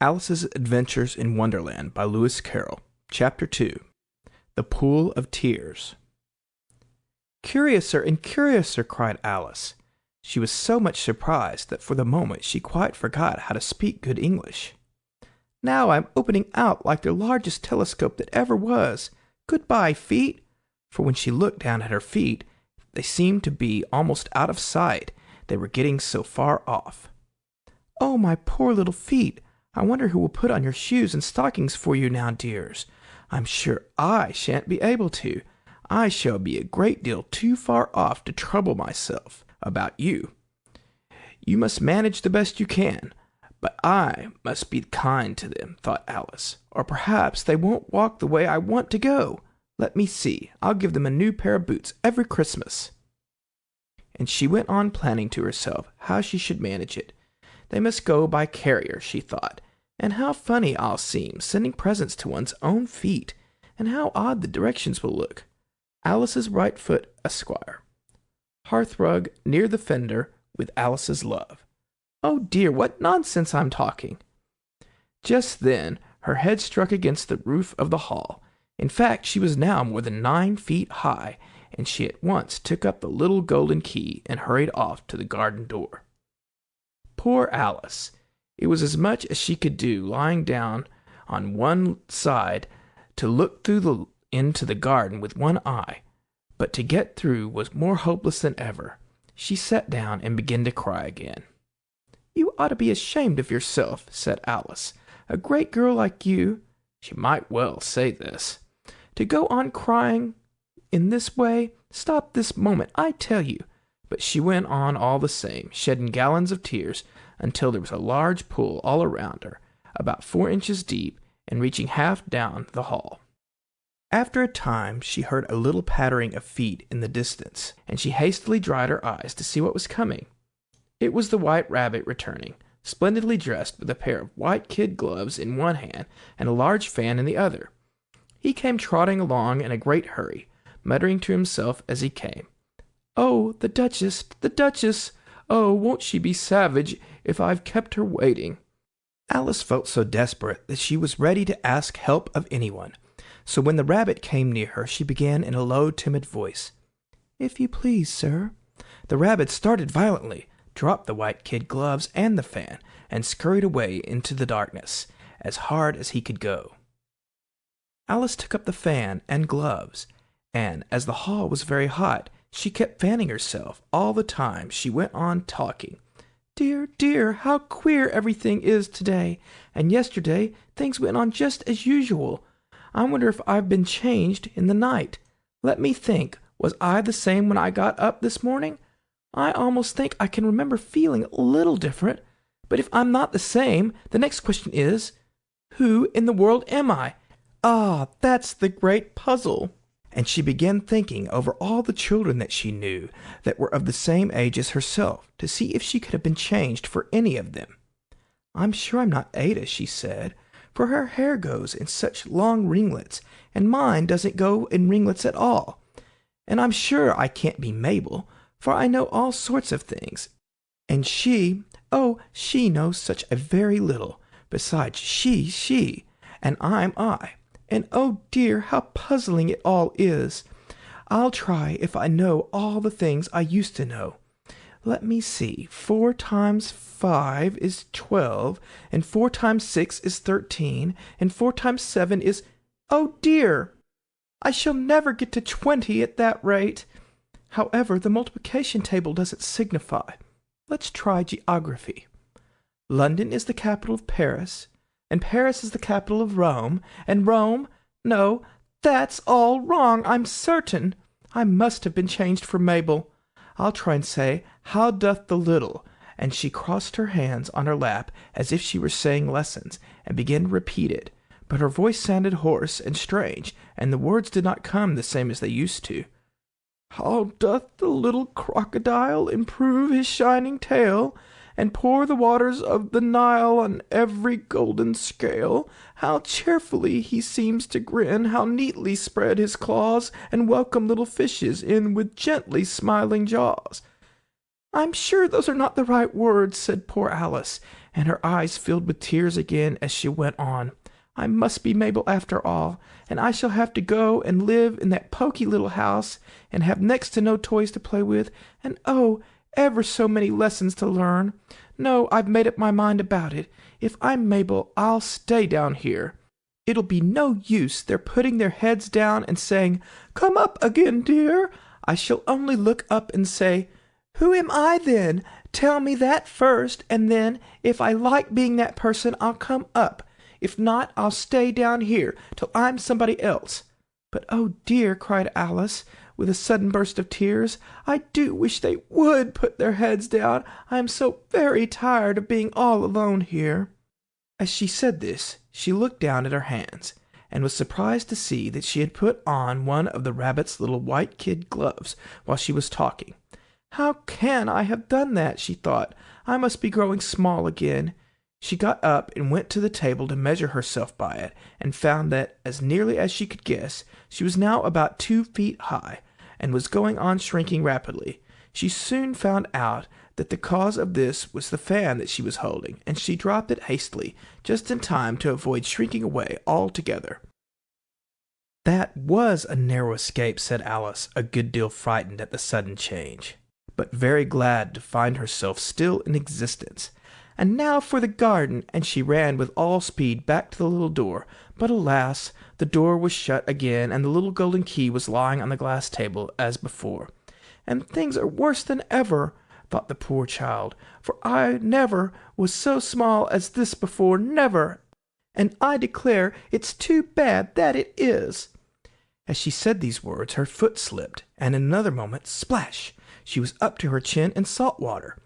Alice's Adventures in Wonderland by Lewis Carroll. Chapter 2. The Pool of Tears. "Curiouser and curiouser," cried Alice. She was so much surprised that for the moment she quite forgot how to speak good English. "Now I'm opening out like the largest telescope that ever was. Goodbye, feet." For when she looked down at her feet, they seemed to be almost out of sight. They were getting so far off. "Oh, my poor little feet! I wonder who will put on your shoes and stockings for you now, dears. I'm sure I shan't be able to. I shall be a great deal too far off to trouble myself about you. You must manage the best you can, but I must be kind to them," thought Alice, "or perhaps they won't walk the way I want to go. Let me see, I'll give them a new pair of boots every Christmas." And she went on planning to herself how she should manage it. They must go by carrier, she thought, and how funny I'll seem sending presents to one's own feet, and how odd the directions will look. Alice's right foot, Esquire. Hearthrug near the fender, with Alice's love. Oh dear, what nonsense I'm talking! Just then her head struck against the roof of the hall. In fact, she was now more than 9 feet high, and she at once took up the little golden key and hurried off to the garden door. Poor Alice! It was as much as she could do, lying down on one side, to look into the garden with one eye, but to get through was more hopeless than ever. She sat down and began to cry again. "You ought to be ashamed of yourself," said Alice. "A great girl like you," she might well say this, "to go on crying in this way. Stop this moment, I tell you." But she went on all the same, shedding gallons of tears, until there was a large pool all around her, about 4 inches deep, and reaching half down the hall. After a time she heard a little pattering of feet in the distance, and she hastily dried her eyes to see what was coming. It was the White Rabbit returning, splendidly dressed, with a pair of white kid gloves in one hand and a large fan in the other. He came trotting along in a great hurry, muttering to himself as he came, "Oh, the Duchess, the Duchess! Oh, won't she be savage if I've kept her waiting?" Alice felt so desperate that she was ready to ask help of anyone. So when the rabbit came near her, she began in a low, timid voice, "If you please, sir." The rabbit started violently, dropped the white kid gloves and the fan, and scurried away into the darkness, as hard as he could go. Alice took up the fan and gloves, and as the hall was very hot, she kept fanning herself all the time she went on talking. "Dear, dear, how queer everything is today, and yesterday things went on just as usual. I wonder if I've been changed in the night. Let me think, was I the same when I got up this morning? I almost think I can remember feeling a little different. But if I'm not the same, the next question is, who in the world am I? Ah, that's the great puzzle." And she began thinking over all the children that she knew that were of the same age as herself, to see if she could have been changed for any of them. "I'm sure I'm not Ada," she said, "for her hair goes in such long ringlets, and mine doesn't go in ringlets at all. And I'm sure I can't be Mabel, for I know all sorts of things. And she knows such a very little. Besides, she, and I'm I. And oh dear, how puzzling it all is. I'll try if I know all the things I used to know. Let me see, 4 times 5 is 12, and 4 times 6 is 13, and 4 times 7 is... Oh dear! I shall never get to 20 at that rate. However, the multiplication table doesn't signify. Let's try geography. London is the capital of Paris, and Paris is the capital of Rome, and Rome... No, that's all wrong, I'm certain. I must have been changed for Mabel. I'll try and say, how doth the little... And she crossed her hands on her lap as if she were saying lessons, and began to repeat it. But her voice sounded hoarse and strange, and the words did not come the same as they used to. "How doth the little crocodile improve his shining tail, and pour the waters of the Nile on every golden scale? How cheerfully he seems to grin, how neatly spread his claws, and welcome little fishes in with gently smiling jaws." "I'm sure those are not the right words," said poor Alice, and her eyes filled with tears again as she went on. "I must be Mabel after all, and I shall have to go and live in that poky little house, and have next to no toys to play with, and oh, ever so many lessons to learn. No, I've made up my mind about it. If I'm Mabel, I'll stay down here. It'll be no use their putting their heads down and saying, 'Come up again, dear.' I shall only look up and say, 'Who am I, then? Tell me that first, and then, if I like being that person, I'll come up. If not, I'll stay down here till I'm somebody else.' But, oh dear," cried Alice, with a sudden burst of tears, "I do wish they would put their heads down. I am so very tired of being all alone here." As she said this, she looked down at her hands, and was surprised to see that she had put on one of the rabbit's little white kid gloves while she was talking. "How can I have done that?" she thought. "I must be growing small again." She got up and went to the table to measure herself by it, and found that, as nearly as she could guess, she was now about 2 feet high, and was going on shrinking rapidly. She soon found out that the cause of this was the fan that she was holding, and she dropped it hastily, just in time to avoid shrinking away altogether. "That was a narrow escape," said Alice, a good deal frightened at the sudden change, but very glad to find herself still in existence. "And now for the garden," and she ran with all speed back to the little door. But alas, the door was shut again, and the little golden key was lying on the glass table as before. "And things are worse than ever," thought the poor child, "for I never was so small as this before, never, and I declare it's too bad, that it is." As she said these words, her foot slipped, and in another moment, splash, she was up to her chin in salt water.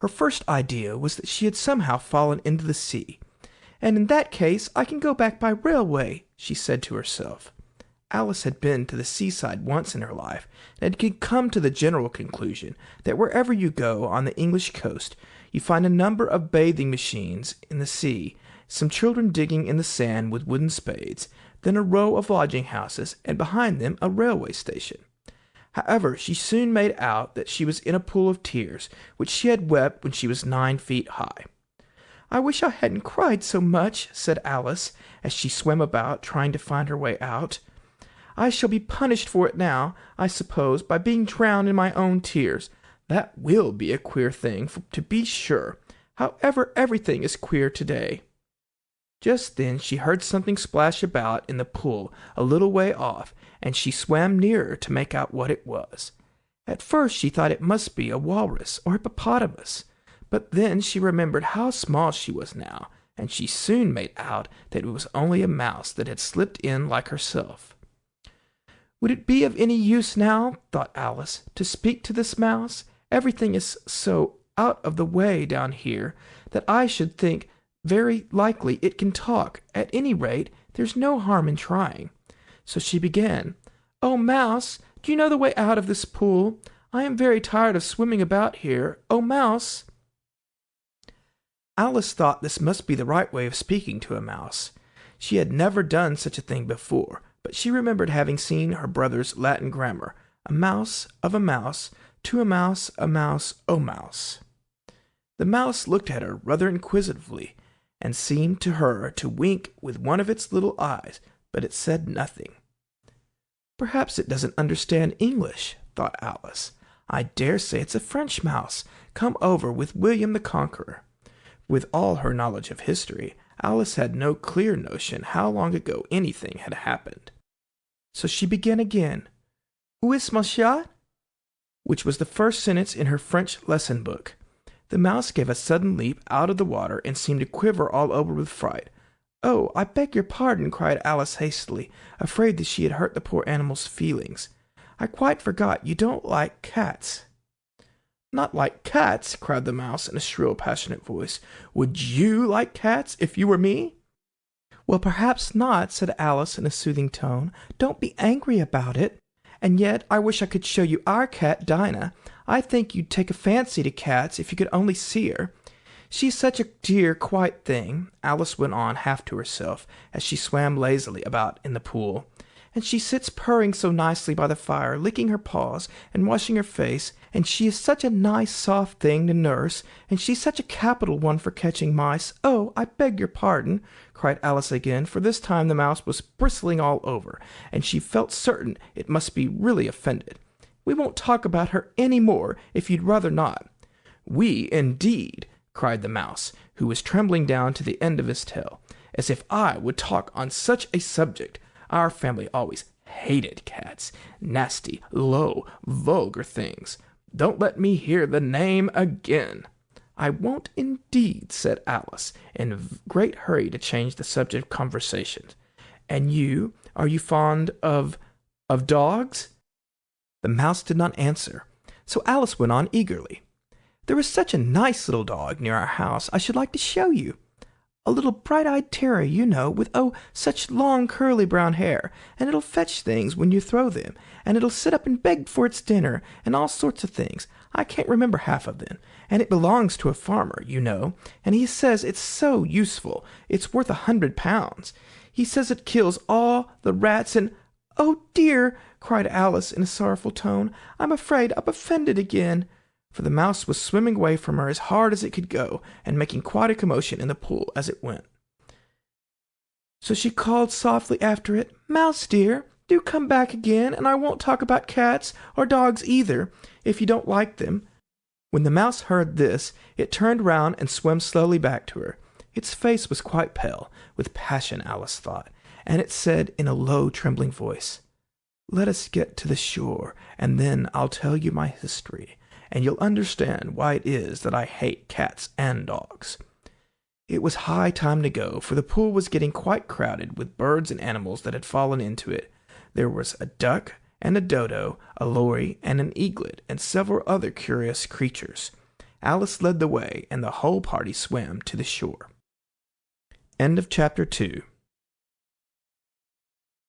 Her first idea was that she had somehow fallen into the sea. "And in that case I can go back by railway," she said to herself. Alice had been to the seaside once in her life, and had come to the general conclusion that wherever you go on the English coast, you find a number of bathing machines in the sea, some children digging in the sand with wooden spades, then a row of lodging-houses, and behind them a railway station. However, she soon made out that she was in a pool of tears, which she had wept when she was 9 feet high. "I wish I hadn't cried so much," said Alice, as she swam about, trying to find her way out. "I shall be punished for it now, I suppose, by being drowned in my own tears. That will be a queer thing, to be sure. However, everything is queer today." Just then she heard something splash about in the pool a little way off, and she swam nearer to make out what it was. At first she thought it must be a walrus or hippopotamus, but then she remembered how small she was now, and she soon made out that it was only a mouse that had slipped in like herself. "Would it be of any use now," thought Alice, "to speak to this mouse? Everything is so out of the way down here that I should think very likely it can talk. At any rate, there's no harm in trying." So she began, "Oh, Mouse, do you know the way out of this pool? I am very tired of swimming about here. Oh, Mouse!" Alice thought this must be the right way of speaking to a mouse. She had never done such a thing before, but she remembered having seen her brother's Latin grammar, a mouse of a mouse, to a mouse, oh mouse. The mouse looked at her rather inquisitively, and seemed to her to wink with one of its little eyes, but it said nothing. "Perhaps it doesn't understand English," thought Alice. "I dare say it's a French mouse, come over with William the Conqueror." With all her knowledge of history, Alice had no clear notion how long ago anything had happened. So she began again, "Où est mon chat?" which was the first sentence in her French lesson book. The mouse gave a sudden leap out of the water, and seemed to quiver all over with fright. "Oh, I beg your pardon," cried Alice hastily, afraid that she had hurt the poor animal's feelings. "I quite forgot you don't like cats." "Not like cats?" cried the mouse in a shrill, passionate voice. "Would you like cats if you were me?" "Well, perhaps not," said Alice in a soothing tone. "Don't be angry about it. And yet I wish I could show you our cat, Dinah. I think you'd take a fancy to cats if you could only see her. She's such a dear, quiet thing," Alice went on half to herself, as she swam lazily about in the pool. and she sits purring so nicely by the fire, licking her paws and washing her face, and she is such a nice soft thing to nurse, and she's such a capital one for catching mice. Oh, I beg your pardon, cried Alice again, for this time the mouse was bristling all over, and she felt certain it must be really offended. We won't talk about her any more, if you'd rather not. We, indeed, cried the mouse, who was trembling down to the end of his tail. As if I would talk on such a subject. Our family always hated cats. Nasty, low, vulgar things. Don't let me hear the name again. I won't indeed, said Alice, in a great hurry to change the subject of conversation. And you, are you fond of dogs? The mouse did not answer, so Alice went on eagerly. There is such a nice little dog near our house I should like to show you. A little bright-eyed terrier, you know, with, oh, such long curly brown hair, and it'll fetch things when you throw them, and it'll sit up and beg for its dinner, and all sorts of things. I can't remember half of them, and it belongs to a farmer, you know, and he says it's so useful, it's worth £100. He says it kills all the rats and— "Oh, dear!" cried Alice in a sorrowful tone. "I'm afraid I've offended again." For the mouse was swimming away from her as hard as it could go, and making quite a commotion in the pool as it went. So she called softly after it, "Mouse dear, do come back again, and I won't talk about cats, or dogs either, if you don't like them." When the mouse heard this, it turned round and swam slowly back to her. Its face was quite pale, with passion, Alice thought, and it said in a low, trembling voice, "Let us get to the shore, and then I'll tell you my history, and you'll understand why it is that I hate cats and dogs." It was high time to go, for the pool was getting quite crowded with birds and animals that had fallen into it. There was a duck and a dodo, a lory and an eaglet, and several other curious creatures. Alice led the way, and the whole party swam to the shore. End of Chapter 2.